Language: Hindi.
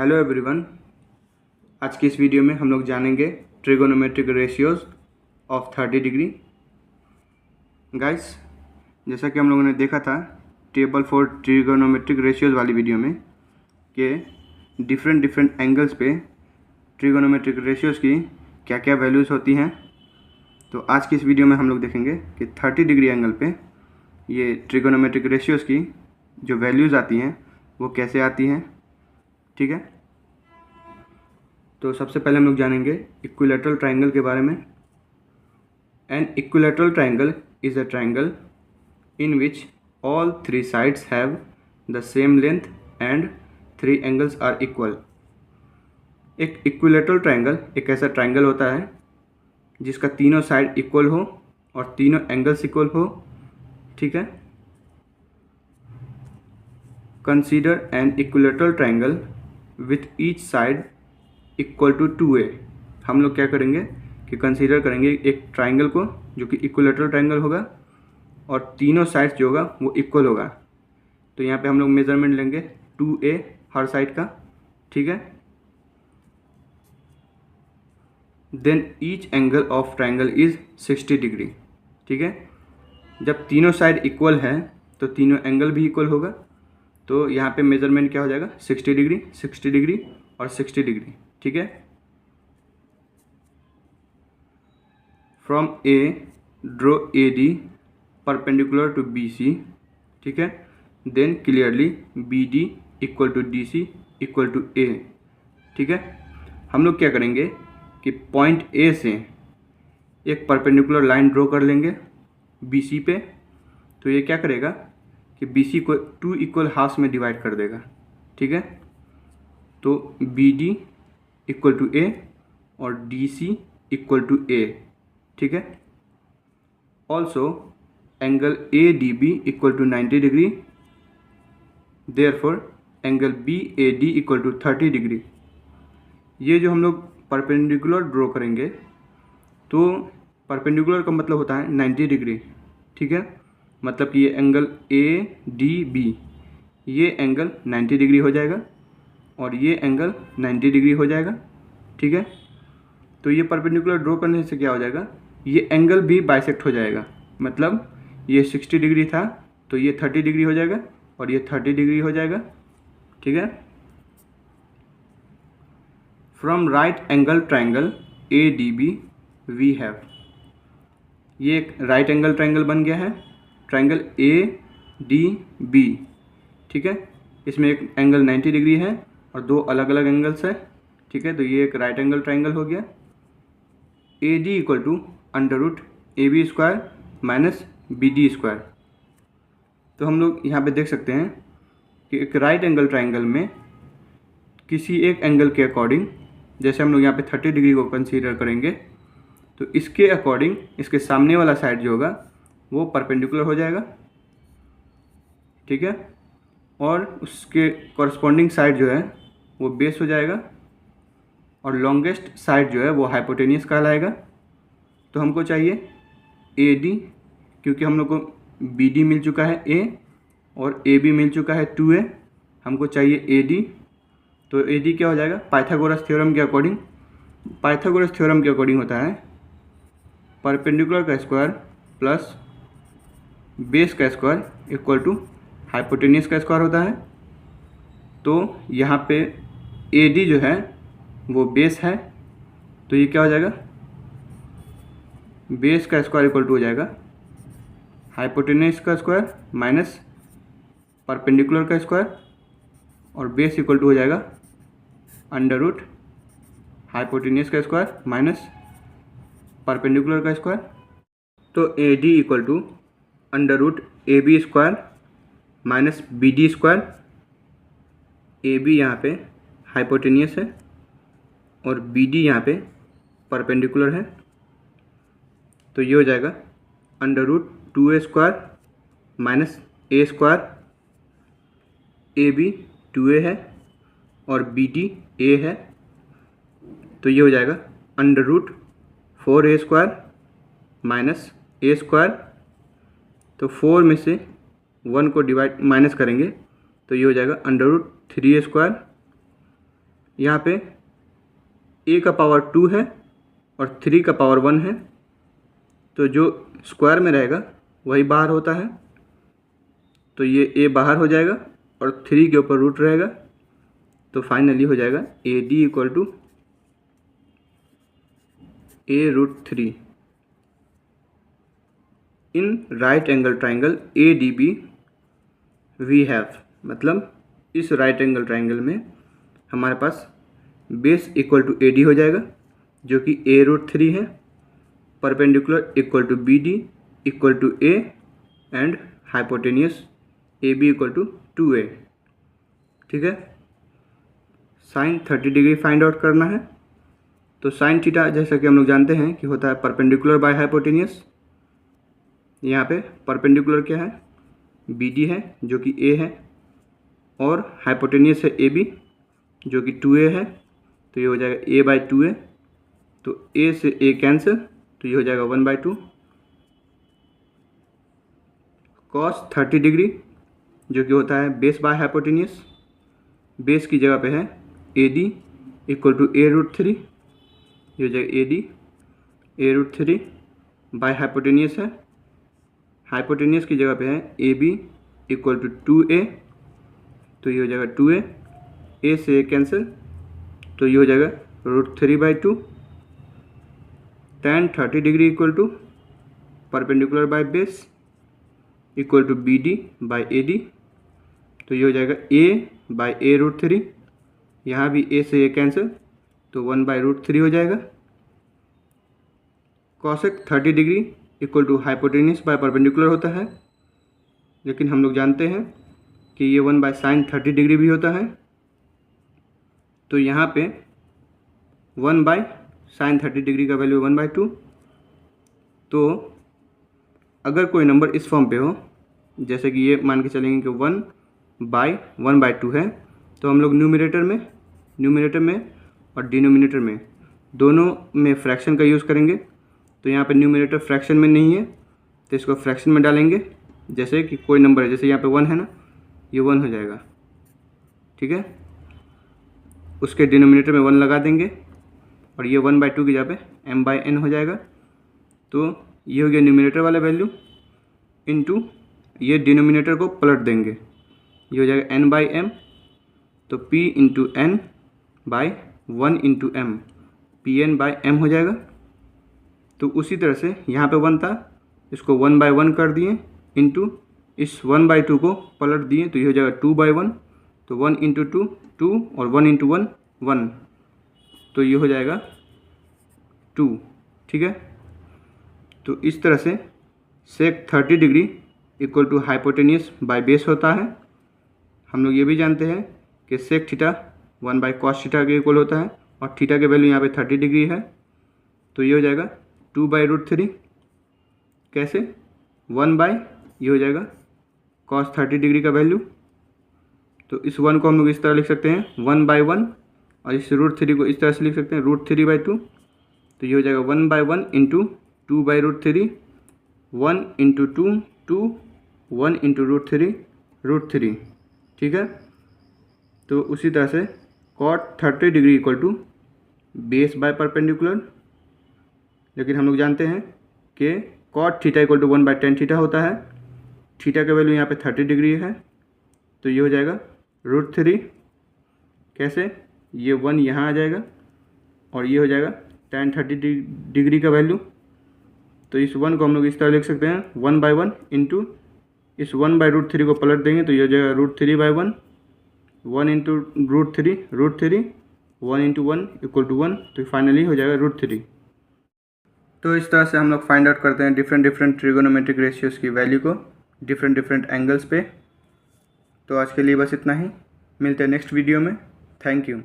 Hello everyone. आज की इस वीडियो में हम लोग जानेंगे trigonometric ratios of 30 degree. Guys, जैसा कि हम लोगों ने देखा था टेबल फॉर ट्रिगोनोमेट्रिक रेशियोज वाली वीडियो में कि डिफरेंट एंगल्स पे ट्रिगोनोमेट्रिक रेशियोज की क्या क्या वैल्यूज़ होती हैं। तो आज की इस वीडियो में हम लोग देखेंगे कि 30 डिग्री एंगल पे ये ट्रिगोनोमेट्रिक रेशियोज की जो वैल्यूज़ आती हैं वो कैसे आती हैं। ठीक है, तो सबसे पहले हम लोग जानेंगे इक्विलैटरल ट्रायंगल के बारे में। An equilateral triangle is a triangle in which all three sides have the same length and three angles are equal. एक इक्विलैटरल ट्रायंगल एक ऐसा ट्रायंगल होता है जिसका तीनों साइड इक्वल हो और तीनों एंगल्स इक्वल हो। ठीक है, consider an equilateral triangle with each side equal to 2a। हम लोग क्या करेंगे कि कंसीडर करेंगे एक ट्राइंगल को जो कि इक्विलैटरल ट्राइंगल होगा और तीनों साइड्स जो होगा वो इक्वल होगा। तो यहाँ पे हम लोग मेजरमेंट लेंगे 2a हर साइड का। ठीक है, then each angle of triangle is 60 degree. ठीक है, जब तीनों साइड इक्वल है तो तीनों एंगल भी इक्वल होगा। तो यहाँ पे मेजरमेंट क्या हो जाएगा 60 डिग्री, 60 डिग्री और 60 डिग्री। ठीक है, from A draw A D perpendicular to B C. ठीक है, then clearly B D equal to D C equal to A. ठीक है, हम लोग क्या करेंगे कि पॉइंट ए से एक परपेंडिकुलर लाइन ड्रॉ कर लेंगे बी सी पे। तो ये क्या करेगा कि बी सी को 2 इक्वल हाफ्स में डिवाइड कर देगा। ठीक है, तो B D equal to A और D C equal to A. ठीक है, also angle A D B equal to 90 degree, therefore angle B A D equal to 30 degree. ये जो हम लोग परपेंडिकुलर ड्रॉ करेंगे तो परपेंडिकुलर का मतलब होता है 90 डिग्री। ठीक है, मतलब कि ये एंगल ए डी बी ये एंगल 90 डिग्री हो जाएगा और ये एंगल 90 डिग्री हो जाएगा। ठीक है, तो ये परपेंडिकुलर ड्रॉ करने से क्या हो जाएगा, ये एंगल भी बाइसेक्ट हो जाएगा। मतलब ये 60 डिग्री था तो ये 30 डिग्री हो जाएगा और ये 30 डिग्री हो जाएगा। ठीक है, from right angle triangle A D B we have, ये एक राइट एंगल ट्रायंगल बन गया है ट्रायंगल ए डी बी। ठीक है, इसमें एक एंगल 90 डिग्री है और दो अलग अलग एंगल्स है। ठीक है, तो ये एक राइट एंगल ट्रायंगल हो गया। A D equal to under root A B square minus B D square. तो हम लोग यहाँ पे देख सकते हैं कि एक राइट एंगल ट्रायंगल में किसी एक एंगल के अकॉर्डिंग, जैसे हम लोग यहाँ पे 30 डिग्री को कंसीडर करेंगे तो इसके अकॉर्डिंग इसके सामने वाला साइड जो होगा वो परपेंडिकुलर हो जाएगा। ठीक है, और उसके कॉरस्पॉन्डिंग साइड जो है वो बेस हो जाएगा और लॉन्गेस्ट साइड जो है वो हाइपोटेनियस कहलाएगा। तो हमको चाहिए ए डी, क्योंकि हम लोग को बी डी मिल चुका है ए और ए बी मिल चुका है 2a, हमको चाहिए ए डी। तो ए डी क्या हो जाएगा पाइथागोरस थ्योरम के अकॉर्डिंग। पाइथागोरस थ्योरम के अकॉर्डिंग होता है परपेंडिकुलर का स्क्वायर प्लस बेस का स्क्वायर इक्वल टू हाइपोटेनियस का स्क्वायर होता है। तो यहाँ पे ए डी जो है वो बेस है, तो ये क्या हो जाएगा बेस का स्क्वायर इक्वल टू हो जाएगा हाइपोटेनियस का स्क्वायर माइनस परपेंडिकुलर का स्क्वायर और बेस इक्वल टू हो जाएगा अंडर रूट हाइपोटेनियस का स्क्वायर माइनस परपेंडिकुलर का स्क्वायर। तो A D equal to under root A B square minus B D square. A B यहाँ पे हाइपोटेनियस है और बी डी यहाँ पे परपेंडिकुलर है। तो ये हो जाएगा under root 2a square minus A square. A B 2a है और बी डी ए है, तो ये हो जाएगा under root 4a square minus A square. तो 4 में से 1 को डिवाइड माइनस करेंगे तो ये हो जाएगा अंडर रूट 3a स्क्वायर यहाँ पे a का पावर 2 है और 3 का पावर 1 है, तो जो स्क्वायर में रहेगा वही बाहर होता है, तो ये a बाहर हो जाएगा और 3 के ऊपर रूट रहेगा, तो फाइनली हो जाएगा AD equal to a√3। In right angle triangle ADB we have, मतलब इस राइट एंगल ट्राइंगल में हमारे पास बेस इक्वल टू AD हो जाएगा जो कि a√3 है, perpendicular equal to BD equal to A and hypotenuse AB equal to 2A। ठीक है, साइन 30 डिग्री फाइंड आउट करना है। तो साइन थीटा जैसा कि हम लोग जानते हैं कि होता है परपेंडिकुलर बाय हाइपोटेनियस। यहाँ पे परपेंडिकुलर क्या है, BD है जो कि A है, और हाइपोटेनियस है AB जो कि 2A है, तो ये हो जाएगा A/2A। तो A से A कैंसिल, तो ये हो जाएगा 1/2। कॉस 30 डिग्री जो कि होता है बेस बाय हाइपोटेनियस, बेस की जगह पे है AD इक्वल टू a√3, ये हो जाएगा AD a√3 बाय हाइपोटेनियस है, हाइपोटेनियस की जगह पे है AB इक्वल टू 2A, तो ये हो जाएगा 2A, A से A कैंसिल, तो ये हो जाएगा √3/2। tan 30 degree equal to perpendicular by base equal to BD by AD, तो ये हो जाएगा A/a√3, यहाँ भी A से A कैंसिल, तो 1/√3 हो जाएगा। Cosec 30 degree equal to hypotenuse by perpendicular होता है, लेकिन हम लोग जानते हैं कि ये 1/sin 30 डिग्री भी होता है, तो यहाँ पे 1/sin 30 डिग्री का वैल्यू 1/2। तो अगर कोई नंबर इस फॉर्म पे हो, जैसे कि ये मान के चलेंगे कि 1/1/2 है, तो हम लोग न्यूमरेटर में और डिनोमिनेटर में दोनों में फ्रैक्शन का यूज़ करेंगे। तो यहाँ पे न्यूमरेटर फ्रैक्शन में नहीं है, तो इसको फ्रैक्शन में डालेंगे। जैसे कि कोई नंबर है, जैसे यहाँ पे 1 है ना, ये 1 हो जाएगा। ठीक है, उसके डिनोमिनेटर में 1 लगा देंगे और ये 1/2 की जगह पे m/n हो जाएगा। तो ये हो गया न्यूमरेटर वाला वैल्यू, इनटू ये डिनोमिनेटर को पलट देंगे, ये हो जाएगा n/m, तो p into n by 1 into m, pn/m हो जाएगा। तो उसी तरह से यहाँ पे 1 था, इसको 1/1 कर दिए, इंटू इस 1/2 को पलट दिए, तो ये हो जाएगा 2/1, तो 1 इंटू 2 2 और 1 इंटू 1 1, तो ये हो जाएगा 2। ठीक है, तो इस तरह से sec 30 degree equal to hypotenuse by base होता है। हम लोग ये भी जानते हैं कि सेक थीटा 1/cos थीटा के इक्वल होता है, और थीटा के वैल्यू यहाँ पे 30 डिग्री है, तो ये हो जाएगा 2/√3। कैसे, ये हो जाएगा cos 30 डिग्री का वैल्यू, तो इस 1 को हम लोग इस तरह लिख सकते हैं 1/1, और इस √3 को इस तरह से लिख सकते हैं √3/2, तो ये हो जाएगा 1/1 इंटू 2/√3, 1 इंटू 2 2, 1 इंटू √3। ठीक है, तो उसी तरह से cot 30 degree equal to base by perpendicular, लेकिन हम लोग जानते हैं कि cot theta equal to 1/tan theta होता है। थीटा का वैल्यू यहाँ पे 30 डिग्री है, तो ये हो जाएगा √3। कैसे, ये 1 यहाँ आ जाएगा और ये हो जाएगा tan 30 डिग्री का वैल्यू, तो इस 1 को हम लोग इस तरह लिख सकते हैं 1/1 इंटू इस 1/√3 को पलट देंगे, तो ये हो जाएगा √3/1, 1 इंटू √3, 1 इंटू 1 इक्वल टू 1, तो फाइनली हो जाएगा √3। तो इस तरह से हम लोग फाइंड आउट करते हैं डिफरेंट ट्रिगोनोमेट्रिक रेशियोज़ की वैल्यू को डिफरेंट एंगल्स पे। तो आज के लिए बस इतना ही, मिलते हैं नेक्स्ट वीडियो में। Thank you.